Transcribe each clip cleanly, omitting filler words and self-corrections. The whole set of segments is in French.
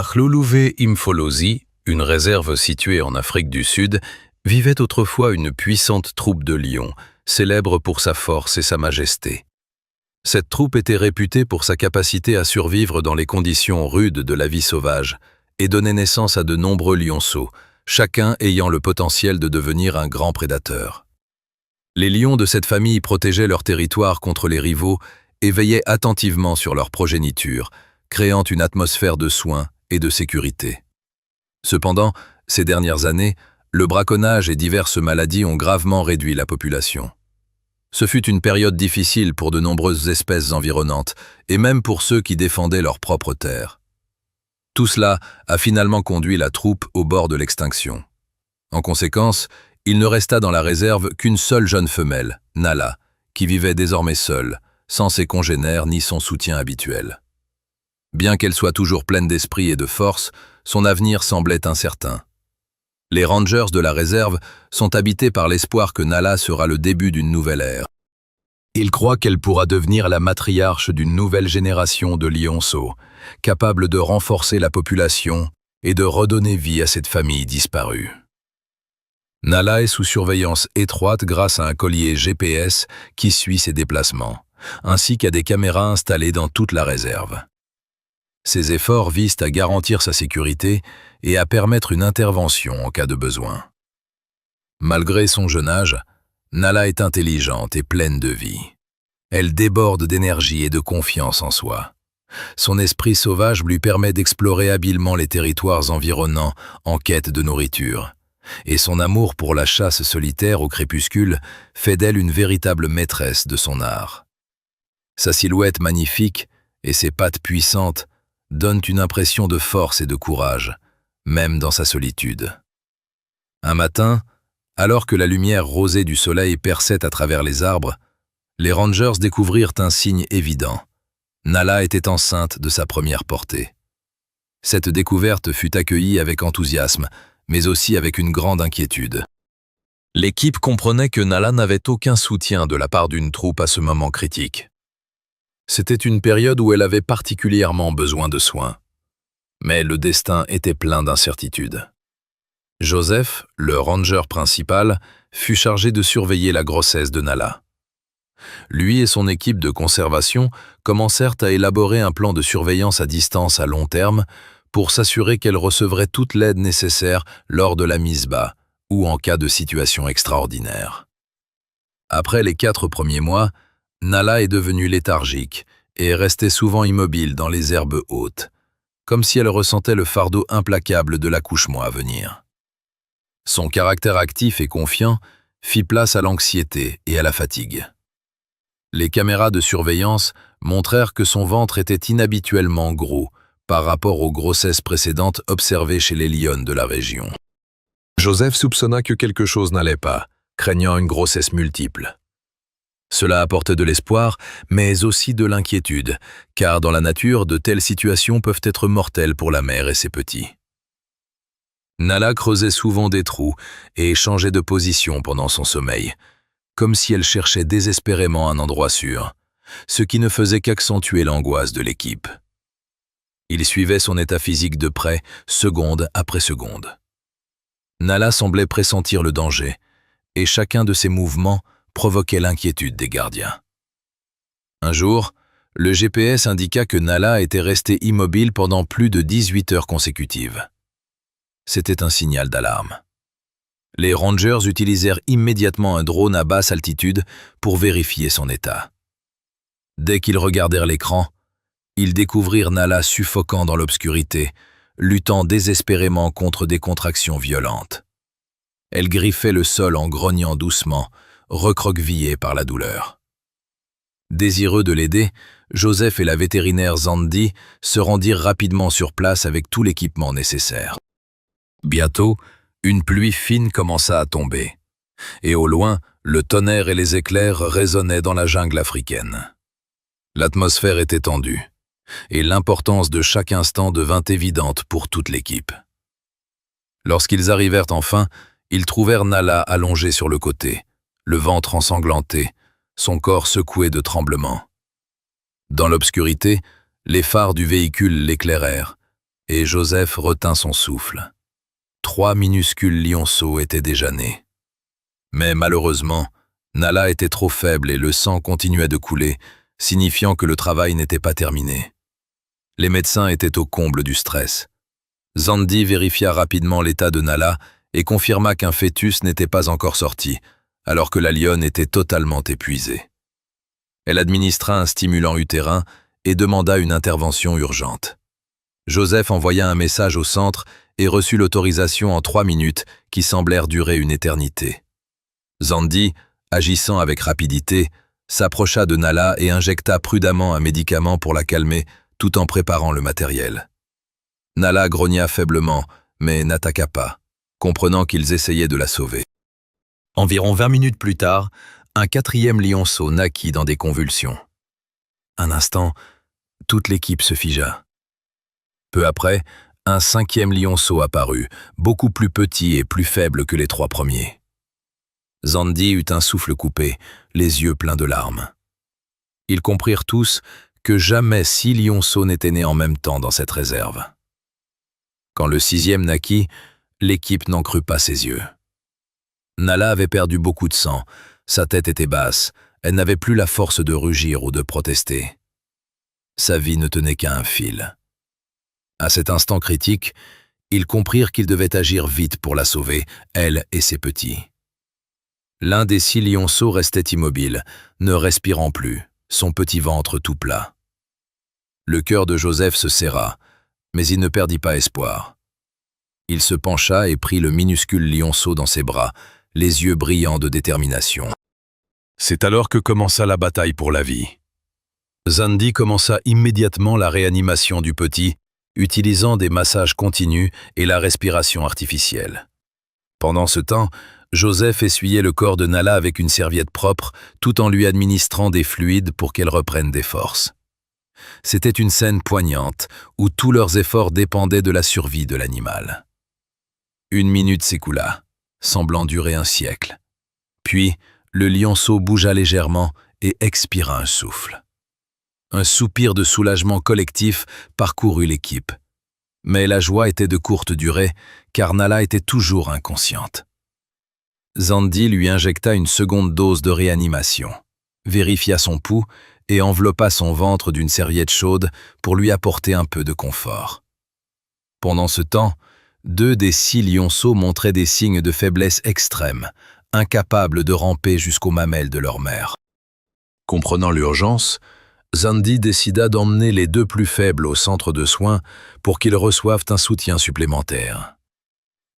À Khloulouvé-Imfolozi, une réserve située en Afrique du Sud, vivait autrefois une puissante troupe de lions, célèbre pour sa force et sa majesté. Cette troupe était réputée pour sa capacité à survivre dans les conditions rudes de la vie sauvage et donnait naissance à de nombreux lionceaux, chacun ayant le potentiel de devenir un grand prédateur. Les lions de cette famille protégeaient leur territoire contre les rivaux et veillaient attentivement sur leur progéniture, créant une atmosphère de soins et de sécurité. Cependant, ces dernières années, le braconnage et diverses maladies ont gravement réduit la population. Ce fut une période difficile pour de nombreuses espèces environnantes, et même pour ceux qui défendaient leurs propres terres. Tout cela a finalement conduit la troupe au bord de l'extinction. En conséquence, il ne resta dans la réserve qu'une seule jeune femelle, Nala, qui vivait désormais seule, sans ses congénères ni son soutien habituel. Bien qu'elle soit toujours pleine d'esprit et de force, son avenir semblait incertain. Les rangers de la réserve sont habités par l'espoir que Nala sera le début d'une nouvelle ère. Ils croient qu'elle pourra devenir la matriarche d'une nouvelle génération de lionceaux, capable de renforcer la population et de redonner vie à cette famille disparue. Nala est sous surveillance étroite grâce à un collier GPS qui suit ses déplacements, ainsi qu'à des caméras installées dans toute la réserve. Ces efforts visent à garantir sa sécurité et à permettre une intervention en cas de besoin. Malgré son jeune âge, Nala est intelligente et pleine de vie. Elle déborde d'énergie et de confiance en soi. Son esprit sauvage lui permet d'explorer habilement les territoires environnants en quête de nourriture. Et son amour pour la chasse solitaire au crépuscule fait d'elle une véritable maîtresse de son art. Sa silhouette magnifique et ses pattes puissantes donnent une impression de force et de courage, même dans sa solitude. Un matin, alors que la lumière rosée du soleil perçait à travers les arbres, les rangers découvrirent un signe évident. Nala était enceinte de sa première portée. Cette découverte fut accueillie avec enthousiasme, mais aussi avec une grande inquiétude. L'équipe comprenait que Nala n'avait aucun soutien de la part d'une troupe à ce moment critique. C'était une période où elle avait particulièrement besoin de soins. Mais le destin était plein d'incertitudes. Joseph, le ranger principal, fut chargé de surveiller la grossesse de Nala. Lui et son équipe de conservation commencèrent à élaborer un plan de surveillance à distance à long terme pour s'assurer qu'elle recevrait toute l'aide nécessaire lors de la mise bas ou en cas de situation extraordinaire. Après les 4 premiers mois, Nala est devenue léthargique et est restée souvent immobile dans les herbes hautes, comme si elle ressentait le fardeau implacable de l'accouchement à venir. Son caractère actif et confiant fit place à l'anxiété et à la fatigue. Les caméras de surveillance montrèrent que son ventre était inhabituellement gros par rapport aux grossesses précédentes observées chez les lionnes de la région. Joseph soupçonna que quelque chose n'allait pas, craignant une grossesse multiple. Cela apportait de l'espoir, mais aussi de l'inquiétude, car dans la nature, de telles situations peuvent être mortelles pour la mère et ses petits. Nala creusait souvent des trous et changeait de position pendant son sommeil, comme si elle cherchait désespérément un endroit sûr, ce qui ne faisait qu'accentuer l'angoisse de l'équipe. Il suivait son état physique de près, seconde après seconde. Nala semblait pressentir le danger, et chacun de ses mouvements provoquait l'inquiétude des gardiens. Un jour, le GPS indiqua que Nala était restée immobile pendant plus de 18 heures consécutives. C'était un signal d'alarme. Les rangers utilisèrent immédiatement un drone à basse altitude pour vérifier son état. Dès qu'ils regardèrent l'écran, ils découvrirent Nala suffocant dans l'obscurité, luttant désespérément contre des contractions violentes. Elle griffait le sol en grognant doucement, recroquevillée par la douleur. Désireux de l'aider, Joseph et la vétérinaire Zandi se rendirent rapidement sur place avec tout l'équipement nécessaire. Bientôt, une pluie fine commença à tomber, et au loin, le tonnerre et les éclairs résonnaient dans la jungle africaine. L'atmosphère était tendue, et l'importance de chaque instant devint évidente pour toute l'équipe. Lorsqu'ils arrivèrent enfin, ils trouvèrent Nala allongée sur le côté, le ventre ensanglanté, son corps secoué de tremblements. Dans l'obscurité, les phares du véhicule l'éclairèrent, Et Joseph retint son souffle. 3 minuscules lionceaux étaient déjà nés. Mais malheureusement, Nala était trop faible et le sang continuait de couler, signifiant que le travail n'était pas terminé. Les médecins étaient au comble du stress. Zandi vérifia rapidement l'état de Nala et confirma qu'un fœtus n'était pas encore sorti, alors que la lionne était totalement épuisée. Elle administra un stimulant utérin et demanda une intervention urgente. Joseph envoya un message au centre et reçut l'autorisation en 3 minutes qui semblèrent durer une éternité. Zandi, agissant avec rapidité, s'approcha de Nala et injecta prudemment un médicament pour la calmer tout en préparant le matériel. Nala grogna faiblement, mais n'attaqua pas, comprenant qu'ils essayaient de la sauver. Environ 20 minutes plus tard, un 4e lionceau naquit dans des convulsions. Un instant, toute l'équipe se figea. Peu après, un 5e lionceau apparut, beaucoup plus petit et plus faible que les 3 premiers. Zandi eut un souffle coupé, les yeux pleins de larmes. Ils comprirent tous que jamais 6 lionceaux n'étaient nés en même temps dans cette réserve. Quand le 6e naquit, l'équipe n'en crut pas ses yeux. Nala avait perdu beaucoup de sang, sa tête était basse, elle n'avait plus la force de rugir ou de protester. Sa vie ne tenait qu'à un fil. À cet instant critique, ils comprirent qu'ils devaient agir vite pour la sauver, elle et ses petits. L'un des 6 lionceaux restait immobile, ne respirant plus, son petit ventre tout plat. Le cœur de Joseph se serra, mais il ne perdit pas espoir. Il se pencha et prit le minuscule lionceau dans ses bras, les yeux brillants de détermination. C'est alors que commença la bataille pour la vie. Zandi commença immédiatement la réanimation du petit, utilisant des massages continus et la respiration artificielle. Pendant ce temps, Joseph essuyait le corps de Nala avec une serviette propre, tout en lui administrant des fluides pour qu'elle reprenne des forces. C'était une scène poignante, où tous leurs efforts dépendaient de la survie de l'animal. 1 minute s'écoula, semblant durer un siècle. Puis, le lionceau bougea légèrement et expira un souffle. Un soupir de soulagement collectif parcourut l'équipe. Mais la joie était de courte durée, car Nala était toujours inconsciente. Zandi lui injecta une seconde dose de réanimation, vérifia son pouls et enveloppa son ventre d'une serviette chaude pour lui apporter un peu de confort. Pendant ce temps, 2 des 6 lionceaux montraient des signes de faiblesse extrême, incapables de ramper jusqu'aux mamelles de leur mère. Comprenant l'urgence, Zandi décida d'emmener les 2 plus faibles au centre de soins pour qu'ils reçoivent un soutien supplémentaire.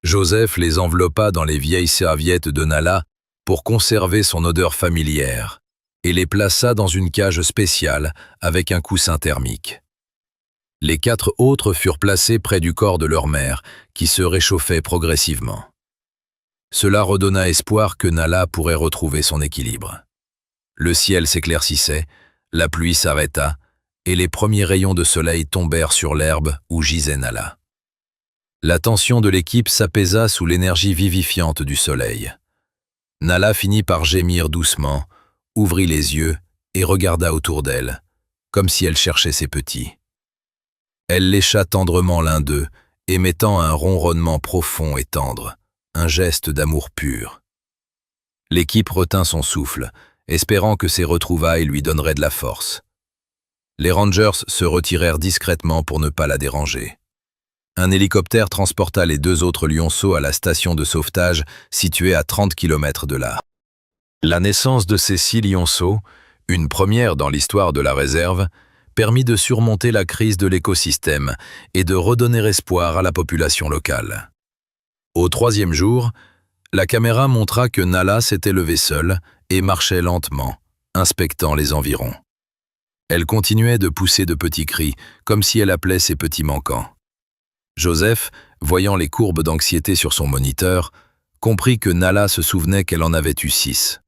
Joseph les enveloppa dans les vieilles serviettes de Nala pour conserver son odeur familière et les plaça dans une cage spéciale avec un coussin thermique. Les 4 autres furent placés près du corps de leur mère, qui se réchauffait progressivement. Cela redonna espoir que Nala pourrait retrouver son équilibre. Le ciel s'éclaircissait, la pluie s'arrêta, et les premiers rayons de soleil tombèrent sur l'herbe où gisait Nala. La tension de l'équipe s'apaisa sous l'énergie vivifiante du soleil. Nala finit par gémir doucement, ouvrit les yeux et regarda autour d'elle, comme si elle cherchait ses petits. Elle lécha tendrement l'un d'eux, émettant un ronronnement profond et tendre, un geste d'amour pur. L'équipe retint son souffle, espérant que ces retrouvailles lui donneraient de la force. Les Rangers se retirèrent discrètement pour ne pas la déranger. Un hélicoptère transporta les 2 autres lionceaux à la station de sauvetage située à 30 km de là. La naissance de ces 6 lionceaux, une première dans l'histoire de la réserve, permit de surmonter la crise de l'écosystème et de redonner espoir à la population locale. Au 3e jour, la caméra montra que Nala s'était levée seule et marchait lentement, inspectant les environs. Elle continuait de pousser de petits cris, comme si elle appelait ses petits manquants. Joseph, voyant les courbes d'anxiété sur son moniteur, comprit que Nala se souvenait qu'elle en avait eu 6.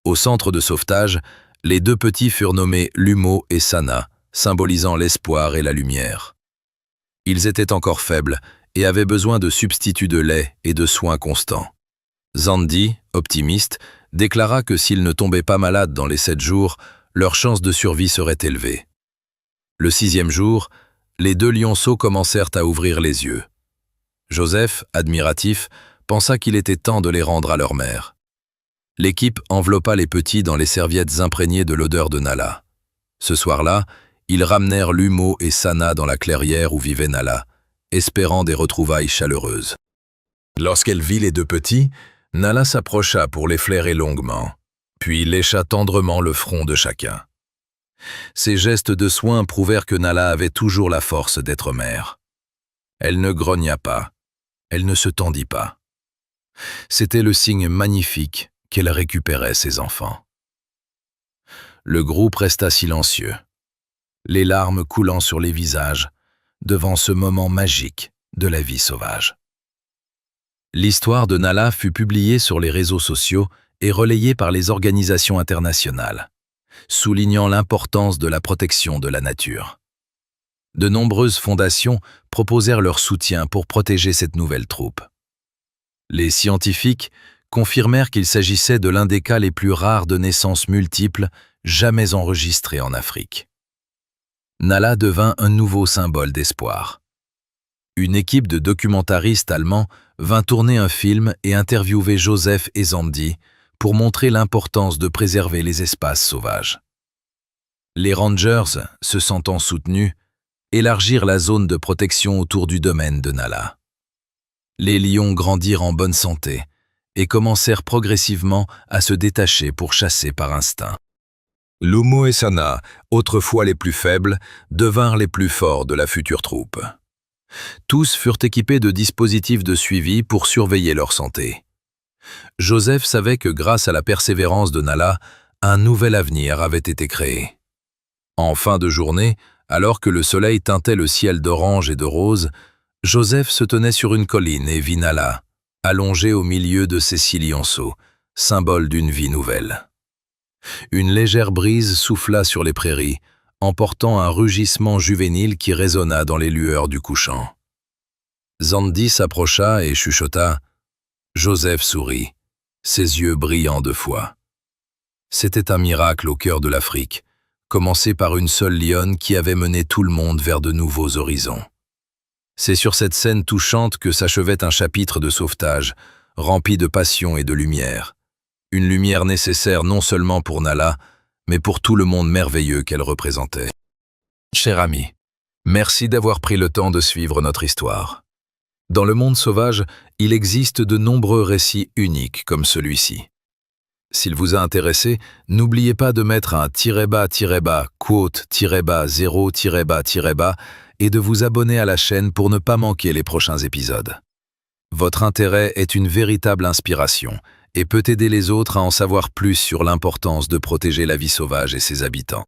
Au centre de sauvetage, les 2 petits furent nommés Lumo et Sana, symbolisant l'espoir et la lumière. Ils étaient encore faibles et avaient besoin de substituts de lait et de soins constants. Zandi, optimiste, déclara que s'ils ne tombaient pas malades dans les 7 jours, leur chance de survie serait élevée. Le 6e jour, Les deux lionceaux commencèrent à ouvrir les yeux. Joseph, admiratif, pensa qu'il était temps de les rendre à leur mère. L'équipe enveloppa les petits dans les serviettes imprégnées de l'odeur de Nala. Ce soir-là, ils ramenèrent Lumo et Sana dans la clairière où vivait Nala, espérant des retrouvailles chaleureuses. Lorsqu'elle vit les deux petits, Nala s'approcha pour les flairer longuement, puis lécha tendrement le front de chacun. Ces gestes de soin prouvèrent que Nala avait toujours la force d'être mère. Elle ne grogna pas, elle ne se tendit pas. C'était le signe magnifique qu'elle récupérait ses enfants. Le groupe resta silencieux, les larmes coulant sur les visages, devant ce moment magique de la vie sauvage. L'histoire de Nala fut publiée sur les réseaux sociaux et relayée par les organisations internationales, soulignant l'importance de la protection de la nature. De nombreuses fondations proposèrent leur soutien pour protéger cette nouvelle troupe. Les scientifiques confirmèrent qu'il s'agissait de l'un des cas les plus rares de naissances multiples jamais enregistrés en Afrique. Nala devint un nouveau symbole d'espoir. Une équipe de documentaristes allemands vint tourner un film et interviewer Joseph et Zandi pour montrer l'importance de préserver les espaces sauvages. Les rangers, se sentant soutenus, élargirent la zone de protection autour du domaine de Nala. Les lions grandirent en bonne santé et commencèrent progressivement à se détacher pour chasser par instinct. Lumo et Sana, autrefois les plus faibles, devinrent les plus forts de la future troupe. Tous furent équipés de dispositifs de suivi pour surveiller leur santé. Joseph savait que grâce à la persévérance de Nala, un nouvel avenir avait été créé. En fin de journée, alors que le soleil teintait le ciel d'orange et de rose, Joseph se tenait sur une colline et vit Nala, allongée au milieu de ses 6 lionceaux, symbole d'une vie nouvelle. Une légère brise souffla sur les prairies, emportant un rugissement juvénile qui résonna dans les lueurs du couchant. Zandi s'approcha et chuchota. Joseph sourit, ses yeux brillants de foi. C'était un miracle au cœur de l'Afrique, commencé par une seule lionne qui avait mené tout le monde vers de nouveaux horizons. C'est sur cette scène touchante que s'achevait un chapitre de sauvetage, rempli de passion et de lumière. Une lumière nécessaire non seulement pour Nala, mais pour tout le monde merveilleux qu'elle représentait. Cher ami, merci d'avoir pris le temps de suivre notre histoire. Dans le monde sauvage, il existe de nombreux récits uniques comme celui-ci. S'il vous a intéressé, n'oubliez pas de mettre un --, quote --, et de vous abonner à la chaîne pour ne pas manquer les prochains épisodes. Votre intérêt est une véritable inspiration et peut aider les autres à en savoir plus sur l'importance de protéger la vie sauvage et ses habitants.